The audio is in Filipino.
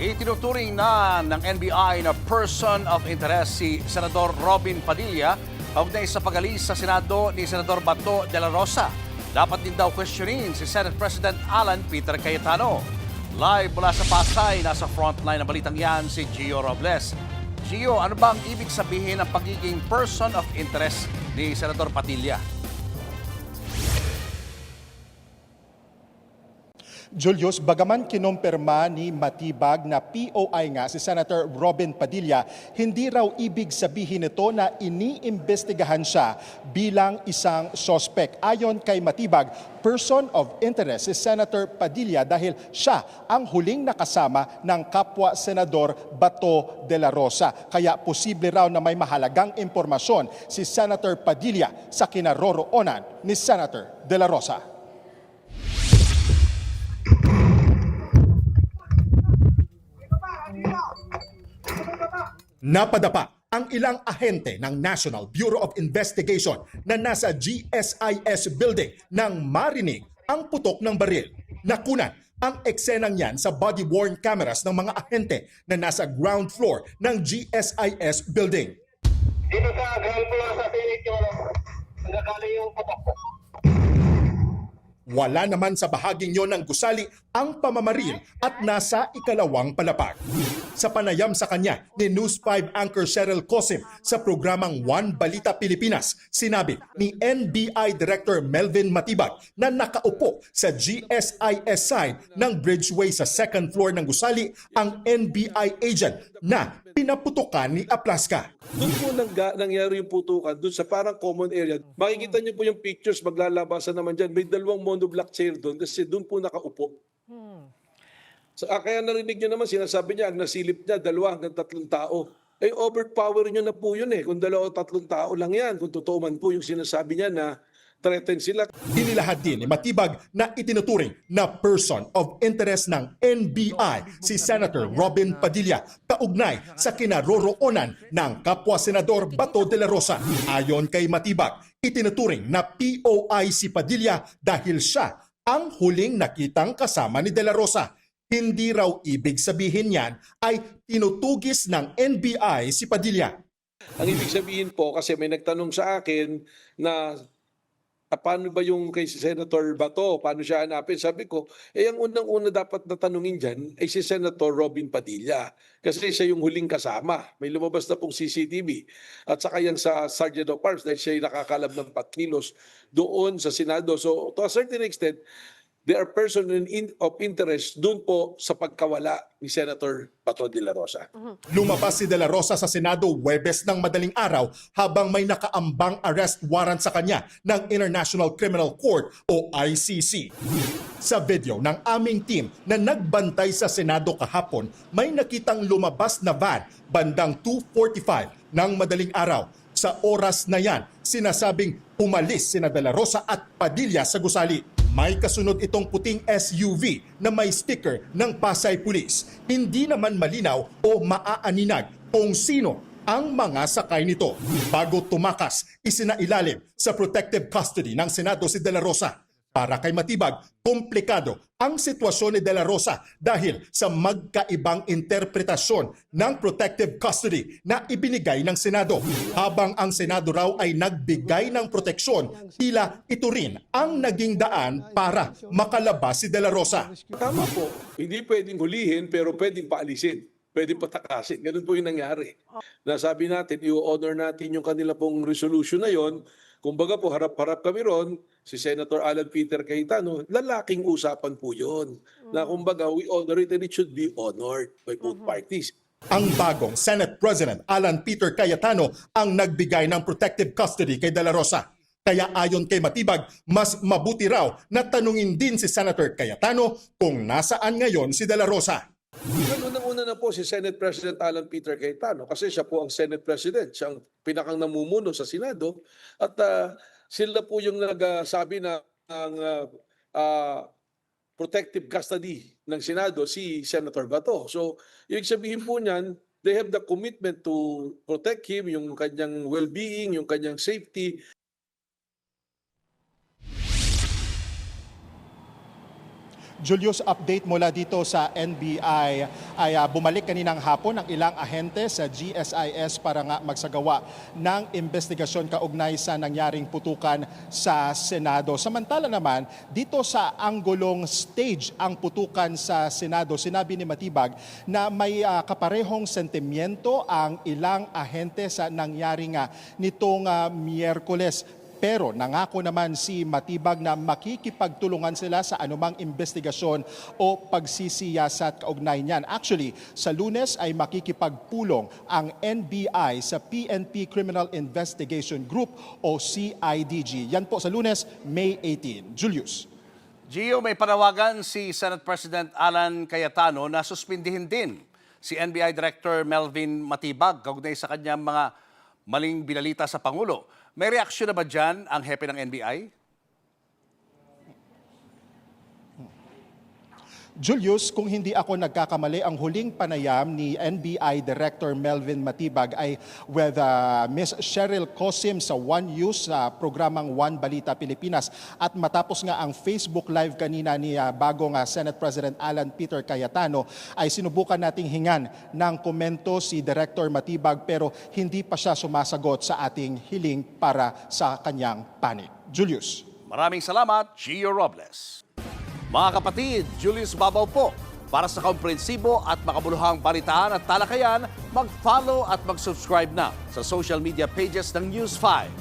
Itinuturing na ng NBI na person of interest si Senador Robin Padilla kaugnay sa pag-alis sa Senado ni Senador Bato de la Rosa. Dapat din daw questionin si Senate President Alan Peter Cayetano. Live mula sa Pasay, nasa frontline ng balitang yan si Gio Robles. Gio, ano ba ang ibig sabihin ng pagiging person of interest ni Senador Padilla? Julius, bagaman kinumpirma ni Matibag na POI nga si Senator Robin Padilla, hindi raw ibig sabihin nito na iniimbestigahan siya bilang isang sospek. Ayon kay Matibag, person of interest si Senator Padilla dahil siya ang huling nakasama ng kapwa Senador Bato de la Rosa. Kaya posible raw na may mahalagang impormasyon si Senator Padilla sa kinaroroonan ni Senator de la Rosa. Napadapa ang ilang ahente ng National Bureau of Investigation na nasa GSIS building nang marinig ang putok ng baril. Nakunan ang eksenang yan sa body-worn cameras ng mga ahente na nasa ground floor ng GSIS building. Dito sa ground floor sa Senate yung nagkakaling yung putok. Wala naman sa bahaging yon ng gusali ang pamamaril at nasa ikalawang palapag. Sa panayam sa kanya ni News 5 anchor Cheryl Cosim sa programang One Balita Pilipinas, sinabi ni NBI Director Melvin Matibag na nakaupo sa GSIS side ng bridgeway sa second floor ng gusali ang NBI agent na pinaputukan ni Aplaska. Doon po nangyari yung putukan, doon sa parang common area. Makikita niyo po yung pictures, maglalabasan naman dyan. May dalawang monoblock chair doon kasi doon po nakaupo. So, kaya narinig niyo naman, sinasabi niya, ang nasilip niya, 2 hanggang 3 tao. Eh, overpower niyo na po yun eh. Kung 2 o 3 tao lang yan, kung totoo man po yung sinasabi niya na threaten sila. Inilahad din ni Matibag na itinuturing na person of interest ng NBI si Senator Robin Padilla kaugnay sa kinaroroonan ng kapwa Senador Bato de la Rosa. Ayon kay Matibag, itinuturing na POI si Padilla dahil siya ang huling nakitang kasama ni de la Rosa. Hindi raw ibig sabihin yan ay tinutugis ng NBI si Padilla. Ang ibig sabihin po, kasi may nagtanong sa akin na paano ba yung kay Senator Bato? Paano siya hanapin? Sabi ko, ang unang-una dapat natanungin dyan ay si Senator Robin Padilla. Kasi siya yung huling kasama. May lumabas na pong CCTV. At saka yan sa Sergeant of Arms dahil siya yung nakakalab ng 4 kilos doon sa Senado. So to a certain extent, there are persons of interest doon po sa pagkawala ni Senator Bato de la Rosa. Lumabas si de la Rosa sa Senado Huwebes ng madaling araw habang may nakaambang arrest warrant sa kanya ng International Criminal Court o ICC. Sa video ng aming team na nagbantay sa Senado kahapon, may nakitang lumabas na van bandang 2:45 ng madaling araw. Sa oras na yan, sinasabing umalis sina de la Rosa at Padilla sa gusali. May kasunod itong puting SUV na may sticker ng Pasay Police. Hindi naman malinaw o maaaninag kung sino ang mga sakay nito. Bago tumakas, isinailalim sa protective custody ng Senado si de la Rosa. Para kay Matibag, komplikado ang sitwasyon ni de la Rosa dahil sa magkaibang interpretasyon ng protective custody na ibinigay ng Senado. Habang ang Senado raw ay nagbigay ng proteksyon, tila ito rin ang naging daan para makalabas si de la Rosa. Tama po. Hindi pwedeng hulihin pero pwedeng paalisin. Pwedeng patakasin. Ganun po yung nangyari. Nasabi natin, i-honor natin yung kanila pong resolution na yon. Kumbaga po, harap-harap kami ron, si Senator Alan Peter Cayetano, lalaking usapan po yun. Na kumbaga, we honor it and it should be honored by both parties. Ang bagong Senate President Alan Peter Cayetano ang nagbigay ng protective custody kay de la Rosa. Kaya ayon kay Matibag, mas mabuti raw na tanungin din si Senator Cayetano kung nasaan ngayon si de la Rosa. Unang-una na po si Senate President Alan Peter Cayetano kasi siya po ang Senate President, siya ang pinakang namumuno sa Senado at sila po yung nagsabi na ang protective custody ng Senado si Senator Bato. So, ibig sabihin po niyan, they have the commitment to protect him, yung kanyang well-being, yung kanyang safety. Julius, update mula dito sa NBI ay bumalik kaninang hapon ang ilang ahente sa GSIS para nga magsagawa ng investigasyon kaugnay sa nangyaring putukan sa Senado. Samantala naman, dito sa anggulong stage ang putukan sa Senado, sinabi ni Matibag na may kaparehong sentimiento ang ilang ahente sa nangyaring nitong Miyerkules. Pero nangako naman si Matibag na makikipagtulungan sila sa anumang investigasyon o pagsisiyasat kaugnay niyan. Actually, sa Lunes ay makikipagpulong ang NBI sa PNP Criminal Investigation Group o CIDG. Yan po sa Lunes, May 18. Julius. Gio, may panawagan si Senate President Alan Cayetano na suspindihin din si NBI Director Melvin Matibag kaugnay sa kanyang mga maling binalita sa Pangulo. May reaksyon na ba dyan ang hepe ng NBI? Julius, kung hindi ako nagkakamali, ang huling panayam ni NBI Director Melvin Matibag ay with Ms. Cheryl Cosim sa One News sa programang One Balita Pilipinas. At matapos nga ang Facebook Live kanina ni bagong Senate President Alan Peter Cayetano, ay sinubukan nating hingan ng komento si Director Matibag pero hindi pa siya sumasagot sa ating hiling para sa kanyang panig. Julius. Maraming salamat, Gio Robles. Mga kapatid, Julius Babaw po. Para sa komprehensibo at makabuluhang balitaan at talakayan, mag-follow at mag-subscribe na sa social media pages ng News 5.